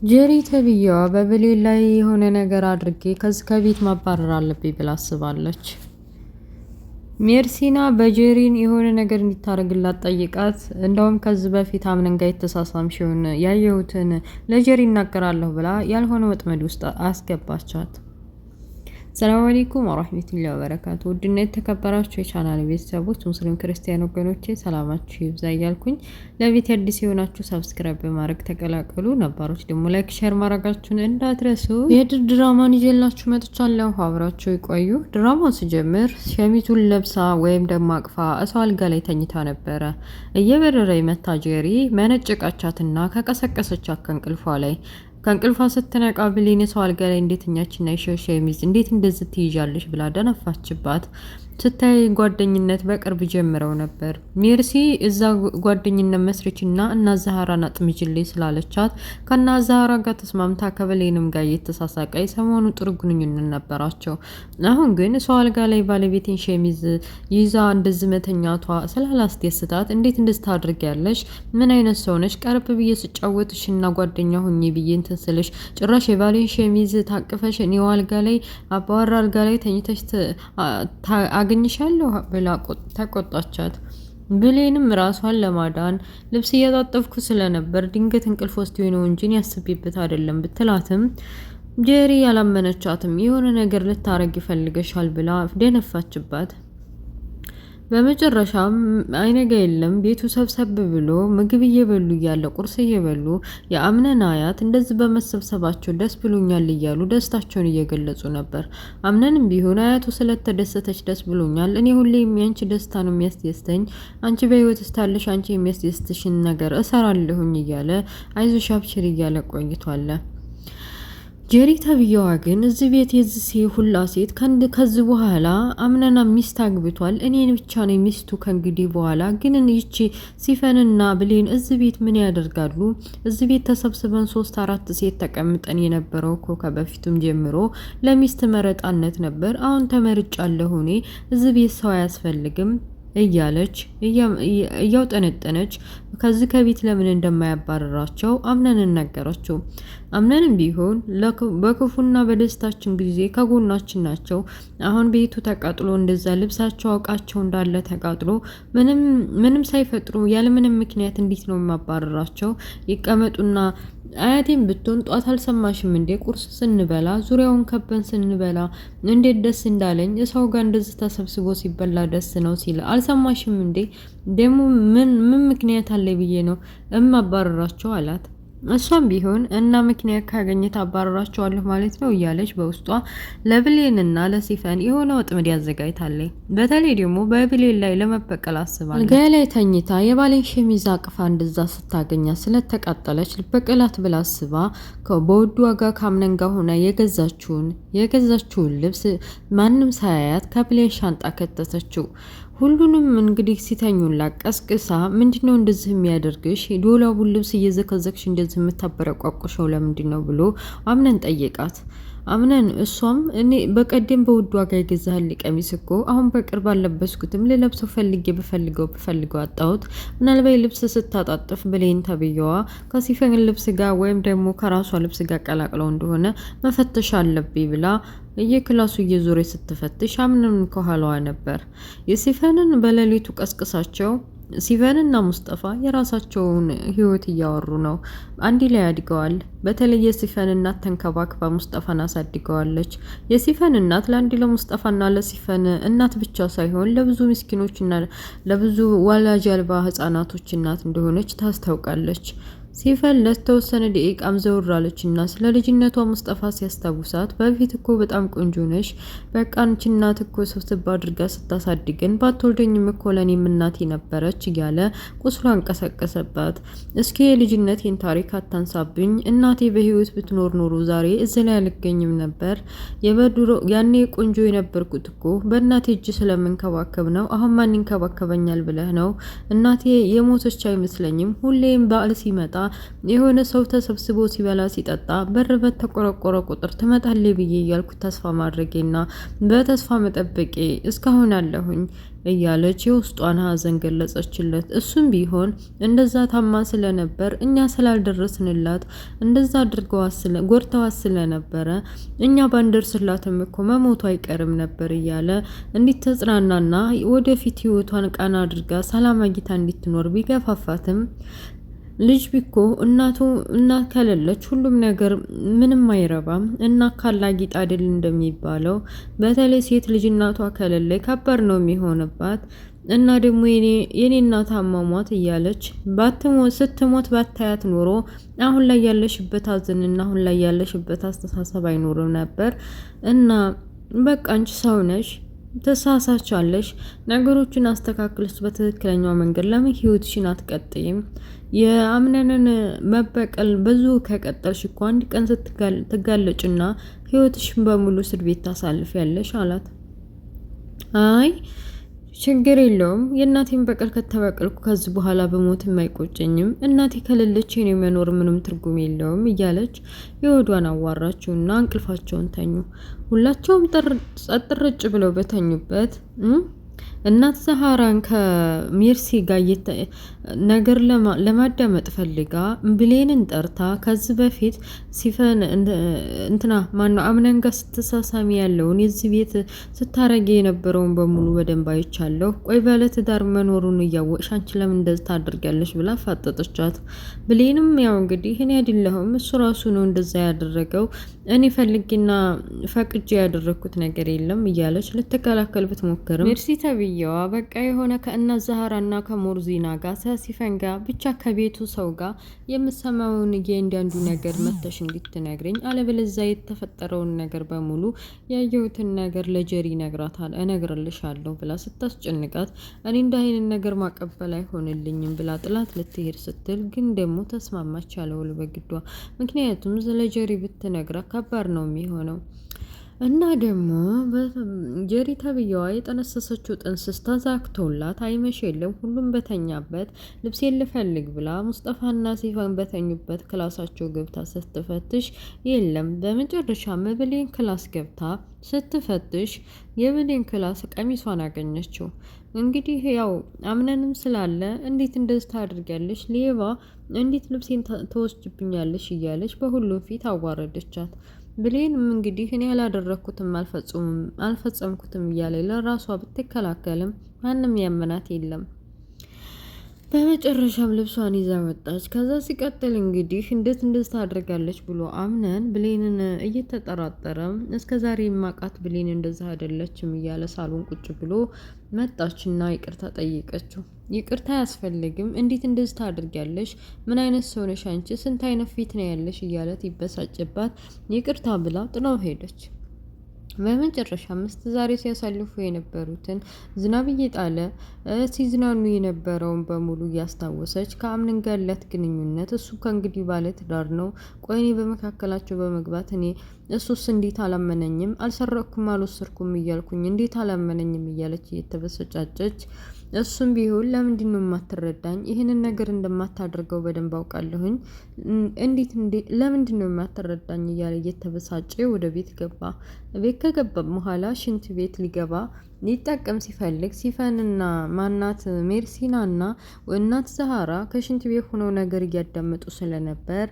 ጄሪ ተብዬዋ በብሌን ላይ የሆነ ነገር አድርጌ ከቤት ማባረር አለብኝ ብላ አስባለች። ሜርሲና በጄሪን የሆነ ነገር እንዲታረግላት ጠይቃት፣ እንደውም ከዚህ በፊት አምነን ጋር የተሳሳምሽውን ያየሁትን ለጄሪ እናገራለሁ ብላ ያልሆነ ወጥመድ ውስጥ አስገባቻት። ሰላም አለይኩም ወራህመቱላሂ ወበረካቱ። ውድና የተከበራችሁ የቻናል ቤተሰቦች ሙስሊም ክርስቲያን ወገኖቼ ሰላማችሁ ይብዛ እያልኩኝ ለቤት አዲስ የሆናችሁ ሰብስክራይብ በማድረግ ተቀላቀሉ፣ ነባሮች ደግሞ ላይክ ሼር ማድረጋችሁን እንዳትረሱ። የድር ድራማን ይዤላችሁ መጥቻለሁ፣ አብራችሁ ይቆዩ። ድራማው ሲጀምር ሸሚዙን ለብሳ ወይም ደግሞ አቅፋ እሰው አልጋ ላይ ተኝታ ነበረ። እየበረረ መታ ጄሪ መነጨቃቻትና ከቀሰቀሰቻት ከእንቅልፏ ስትነቃ ብሌን ሰው አልጋ ላይ እንዴትኛችና ሸሚዝ እንዴት እንደዚህ ትይዣለሽ ብላ ደነፋችባት። ስታይ ጓደኝነት በቅርብ ጀምረው ነበር። ሜርሲ እዛ ጓደኝነት መስርችና እና ዛሃራን አጥምጅልኝ ስላለቻት ከና ዛሃራ ጋር ተስማምታ ከብሌንም ጋር እየተሳሳቀይ ሰሞኑ ጥሩ ግንኙነት ነበራቸው። አሁን ግን ሰው አልጋ ላይ ባለቤቴን ሸሚዝ ይዛ እንደዚህ መተኛቷ ስላላስደስታት እንዴት እንደዚህ ታድርጊያለሽ? ምን አይነት ሰው ነሽ? ቀርብ ብዬ ስጫወትሽና ጓደኛ ሁኚ ብዬ እንትን ስልሽ ጭራሽ የባሌን ሸሚዝ ታቅፈሽ እኔው አልጋ ላይ አባወራ አልጋ ላይ ተኝተሽ አገኝሻለሁ ብላ ተቆጣቻት። ብሌንም ራሷን ለማዳን ልብስ እያጣጠፍኩ ስለነበር ድንገት እንቅልፍ ወስዶኝ ነው እንጂ ያስቤበት አይደለም ብትላትም ጄሪ ያላመነቻትም የሆነ ነገር ልታረግ ይፈልገሻል ብላ ደነፋችባት። በመጨረሻም አይነጋ የለም ቤቱ ሰብሰብ ብሎ ምግብ እየበሉ እያለ ቁርስ እየበሉ የአምነን አያት እንደዚህ በመሰብሰባቸው ደስ ብሎኛል እያሉ ደስታቸውን እየገለጹ ነበር። አምነንም ቢሆን አያቱ ስለተደሰተች ደስ ብሎኛል፣ እኔ ሁሌም ያንቺ ደስታ ነው የሚያስደስተኝ፣ አንቺ በህይወት ስታለሽ አንቺ የሚያስደስትሽን ነገር እሰራለሁኝ እያለ አይዞሽ አብሽር እያለ ቆይቷል። ጄሪ ተብዬዋ ግን እዚህ ቤት የዚህ ሁላ ሴት ከዚህ በኋላ አምነና ሚስት አግብቷል፣ እኔን ብቻ ነው ሚስቱ ከእንግዲህ በኋላ ግን ይቺ ሲፈንና ብሌን እዚህ ቤት ምን ያደርጋሉ? እዚህ ቤት ተሰብስበን 3-4 ሴት ተቀምጠን የነበረው እኮ ከበፊቱም ጀምሮ ለሚስት መረጣነት ነበር። አሁን ተመርጫለሁ እኔ እዚህ ቤት ሰው አያስፈልግም እያለች እያውጠነጠነች ከዚህ ከቤት ለምን እንደማያባረራቸው አምነን ነገረችው። አምነንም ቢሆን በክፉና በደስታችን ጊዜ ከጎናችን ናቸው። አሁን ቤቱ ተቃጥሎ እንደዛ ልብሳቸው አውቃቸው እንዳለ ተቃጥሎ ምንም ሳይፈጥሩ ያለምንም ምክንያት እንዴት ነው የማባረራቸው? ይቀመጡና አያቴም ብትሆን ጧት አልሰማሽም እንዴ? ቁርስ ስንበላ ዙሪያውን ከበን ስንበላ እንዴት ደስ እንዳለኝ ሰው ጋር እንደዚህ ተሰብስቦ ሲበላ ደስ ነው ሲል አልሰማሽም እንዴ? ደግሞ ምን ምክንያት አለ ብዬ ነው እማባረራቸው አላት። እሷም ቢሆን እና ምክንያት ካገኘ ታባረራቸዋለሁ ማለት ነው እያለች በውስጧ ለብሌንና ለሲፈን የሆነ ወጥመድ ያዘጋጅታለች። በተለይ ደግሞ በብሌን ላይ ለመበቀል አስባለች። አልጋ ላይ ተኝታ የባሌን ሸሚዝ አቅፋ እንደዛ ስታገኛ ስለተቃጠለች ልበቀላት ብላ አስባ በውድ ዋጋ ካምነን ጋር ሆና የገዛችውን ልብስ ማንም ሳያያት ከብሌን ሻንጣ ከተተችው። ሁሉንም እንግዲህ ሲተኙላት ቀስቅሳ ምንድነው እንደዚህ የሚያደርግሽ? ዶላቡን ልብስ እየዘከዘክሽ እንደዚህ የምታበረቋቁሸው ለምንድነው ብሎ አምነን ጠየቃት። አምነን እሷም እኔ በቀደም በውድ ዋጋ የገዛህልኝ ቀሚስ እኮ አሁን በቅርብ አለበስኩትም ልለብሰው በፈልገው አጣሁት። ምናልባት ልብስ ስታጣጥፍ ብሌን ተብዬዋ ከሲፈን ልብስ ጋር ወይም ደግሞ ከራሷ ልብስ ጋር ቀላቅለው እንደሆነ መፈተሽ አለብኝ ብላ እየክላሱ እየዞረ ስትፈትሽ አምነን ከኋላዋ ነበር። የሲፈንን በሌሊቱ ቀስቅሳቸው ሲፈንና ሙስጠፋ የራሳቸውን ህይወት እያወሩ ነው። አንድ ላይ አድገዋል። በተለይ የሲፈን እናት ተንከባክባ ሙስጠፋን አሳድገዋለች። የሲፈን እናት ለአንድ ለሙስጠፋና ለሲፈን እናት ብቻ ሳይሆን ለብዙ ምስኪኖችና ለብዙ ወላጅ አልባ ህጻናቶች እናት እንደሆነች ታስታውቃለች። ሲፈን ለተወሰነ ደቂቃም ዘውራለችና ስለ ልጅነቷ ሙስጠፋ ሲያስታውሳት በፊት እኮ በጣም ቆንጆ ነሽ፣ በቃ አንቺ እናት እኮ ስብስብ አድርጋ ስታሳድገን ባትወልደኝም እኮ ለኔም እናቴ ነበረች እያለ ቁስሏን ቀሰቀሰባት። እስኪ የልጅነቴን ታሪክ አታንሳብኝ፣ እናቴ በህይወት ብትኖር ኖሮ ዛሬ እዚህ ላይ አልገኝም ነበር። ያኔ ቆንጆ የነበርኩት እኮ በእናቴ እጅ ስለምንከባከብ ነው። አሁን ማን ይንከባከበኛል ብለህ ነው? እናቴ የሞተች አይመስለኝም። ሁሌም በዓል ሲመጣ የሆነ ሰው ተሰብስቦ ሲበላ ሲጠጣ በር በተቆረቆረ ቁጥር ትመጣለች ብዬ እያልኩ ተስፋ ማድረጌና በተስፋ መጠበቄ እስካሁን አለሁኝ እያለች የውስጧን ሀዘን ገለጸችለት። እሱም ቢሆን እንደዛ ታማ ስለነበር እኛ ስላልደረስንላት እንደዛ ጎድተዋት ስለነበረ እኛ ባንደርስላትም እኮ መሞቱ አይቀርም ነበር እያለ እንዲተጽናናና ወደፊት ህይወቷን ቀና አድርጋ ሰላም አግኝታ እንድትኖር ቢገፋፋትም ልጅ ቢኮ እናት ከሌለች ሁሉም ነገር ምንም አይረባም። እናት ካላጊጥ አይደል እንደሚባለው። በተለይ ሴት ልጅ እናቷ ከሌለች ከባድ ነው የሚሆንባት። እና ደግሞ የኔ እናት አሟሟት እያለች ስትሞት ባታያት ኖሮ አሁን ላይ ያለሽበት ሀዘንና አሁን ላይ ያለሽበት አስተሳሰብ አይኖርም ነበር። እና በቃ አንቺ ሰው ነሽ፣ ተሳሳቻለሽ። ነገሮችን አስተካክለሽ በትክክለኛው መንገድ ለምን ህይወትሽን አትቀጥይም? የአምነንን መበቀል ብዙ ከቀጠልሽ እኮ አንድ ቀን ትጋለጭና ህይወትሽን በሙሉ እስር ቤት ታሳልፊያለሽ አላት። አይ ችግር የለውም፣ የእናቴን በቀል ከተበቀልኩ ከዚህ በኋላ በሞትም አይቆጨኝም። እናቴ ከሌለች የኔ መኖር ምንም ትርጉም የለውም እያለች የወዷን አዋራችውና እንቅልፋቸውን ተኙ። ሁላቸውም ጸጥ ረጭ ብለው በተኙበት እናት ዛሃራን ከሜርሲ ጋር ነገር ለማዳመጥ ፈልጋ ብሌንን ጠርታ ከዚህ በፊት ሲፈን እንትና ማነው አምነን ጋር ስትሳሳሚ ያለውን የዚህ ቤት ስታረጊ የነበረውን በሙሉ በደንብ አይቻለሁ። ቆይ ባለ ትዳር መኖሩን እያወቅሽ አንቺ ለምን እንደዚህ ታደርጊያለሽ ብላ ፋጠጠቻት። ብሌንም ያው እንግዲህ እኔ አይደለሁም እሱ ራሱ ነው እንደዛ ያደረገው፣ እኔ ፈልጌና ፈቅጄ ያደረኩት ነገር የለም እያለች ልትከላከል ብትሞክርም ሜርሲ ተብዬዋ በቃ የሆነ ከእናት ዛሃራና ከሞርዚና ጋር ሲፈን ጋር ብቻ ከቤቱ ሰው ጋር የምሰማውን እያንዳንዱ ነገር መተሽ እንድትነግረኝ፣ አለበለዚያ የተፈጠረውን ነገር በሙሉ ያየሁትን ነገር ለጀሪ እነግርልሻለሁ ብላ ስታስጨንቃት እኔ እንደ አይነት ነገር ማቀበል አይሆንልኝም ብላ ጥላት ልትሄድ ስትል ግን ደግሞ ተስማማች አለውል በግዷ። ምክንያቱም ስለ ጀሪ ብትነግራት ከባድ ነው የሚሆነው። እና ደግሞ ጀሪ ተብዬዋ የጠነሰሰችው ጥንስስ ተዛግቶላት አይመሽ የለም ሁሉም በተኛበት ልብሴን ልፈልግ ብላ ሙስጠፋና ሲፋን በተኙበት ክላሳቸው ገብታ ስትፈትሽ የለም። በመጨረሻ ብሌን ክላስ ገብታ ስትፈትሽ የብሌን ክላስ ቀሚሷን አገኘችው። እንግዲህ ያው አምነንም ስላለ እንዴት እንደዚህ ታደርጊያለሽ? ሌባ እንዴት ልብሴን ተወስጅብኛለሽ? እያለች በሁሉም ፊት አዋረደቻት። ብሌንም እንግዲህ እኔ ያላደረኩትም አልፈጸምኩትም እያለ ለራሷ ብትከላከልም ማንም ያመናት የለም። በመጨረሻም ልብሷን ይዛ ወጣች። ከዛ ሲቀጥል እንግዲህ እንዴት እንደዚህ ታደርጋለች ብሎ አምነን ብሌንን እየተጠራጠረ እስከዛሬ ማቃት ብሌን እንደዛ አይደለችም እያለ ሳሎን ቁጭ ብሎ መጣችና ይቅርታ ጠይቀችው። ይቅርታ አያስፈልግም፣ እንዴት እንደዚህ ታደርጊያለሽ? ምን አይነት ሰው ነሽ አንቺ? ስንት አይነት ፊት ነው ያለሽ? እያለት ይበሳጭባት ይቅርታ ብላ ጥላው ሄደች። በመጨረሻ ዛሬ ሲያሳልፉ የነበሩትን ዝናብ እየጣለ ሲዝናኑ የነበረውን በሙሉ እያስታወሰች ከአምነን ጋር ያላት ግንኙነት እሱ ከእንግዲህ ባለ ትዳር ነው። ቆይ እኔ በመካከላቸው በመግባት እሱስ እንዴት አላመነኝም? አልሰረኩም አልወሰድኩም እያልኩኝ እንዴት አላመነኝም? እያለች እየተበሰጫጨች እሱም ቢሆን ለምንድን ነው የማትረዳኝ? ይህንን ነገር እንደማታደርገው በደንብ አውቃለሁኝ። ለምንድን ነው የማትረዳኝ? እያለ እየተበሳጨ ወደ ቤት ገባ። ቤት ከገባ በኋላ ሽንት ቤት ሊጠቀም ሲፈልግ ሲፈንና ማናት ሜርሲናና እናት ዛሃራ ከሽንት ቤት ሆነው ነገር እያዳመጡ ስለነበር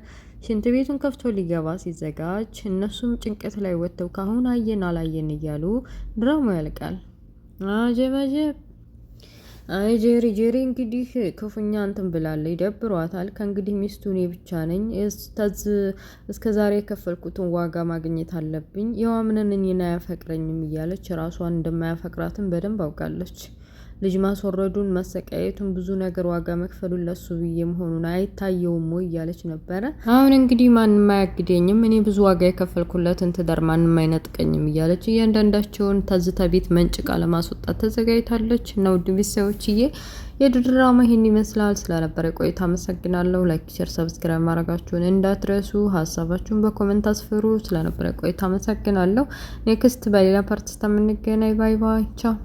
ሽንት ቤቱን ከፍቶ ሊገባ ሲዘጋጅ እነሱም ጭንቀት ላይ ወጥተው ካሁን አየን አላየን እያሉ ድራማው ያልቃል። አጀባጀብ አይ ጄሪ እንግዲህ ክፉኛ እንትን ብላለች፣ ይደብሯታል። ከእንግዲህ ሚስቱ እኔ ብቻ ነኝ፣ እስከ ዛሬ የከፈልኩትን ዋጋ ማግኘት አለብኝ። የዋምነን እኔን አያፈቅረኝም እያለች ራሷን እንደማያፈቅራትን በደንብ አውቃለች። ልጅ ማስወረዱን መሰቃየቱን ብዙ ነገር ዋጋ መክፈሉን ለሱ ብዬ መሆኑን አይታየውም ወይ እያለች ነበረ። አሁን እንግዲህ ማንም አያግደኝም፣ እኔ ብዙ ዋጋ የከፈልኩለትን ትዳር ማንም አይነጥቀኝም እያለች እያንዳንዳቸውን ተዝተ ቤት መንጭቃ ለማስወጣት ተዘጋጅታለች። እና ውድ ቤተሰቦችዬ የድራማ ይሄን ይመስላል። ስለነበረ ቆይታ አመሰግናለሁ። ላይክ፣ ሼር፣ ሰብስክራይብ ማድረጋችሁን እንዳትረሱ። ሀሳባችሁን በኮሜንት አስፍሩ። ስለነበረ ቆይታ አመሰግናለሁ። ኔክስት በሌላ ፓርት እስከምንገናኝ ባይ ባይ ቻው።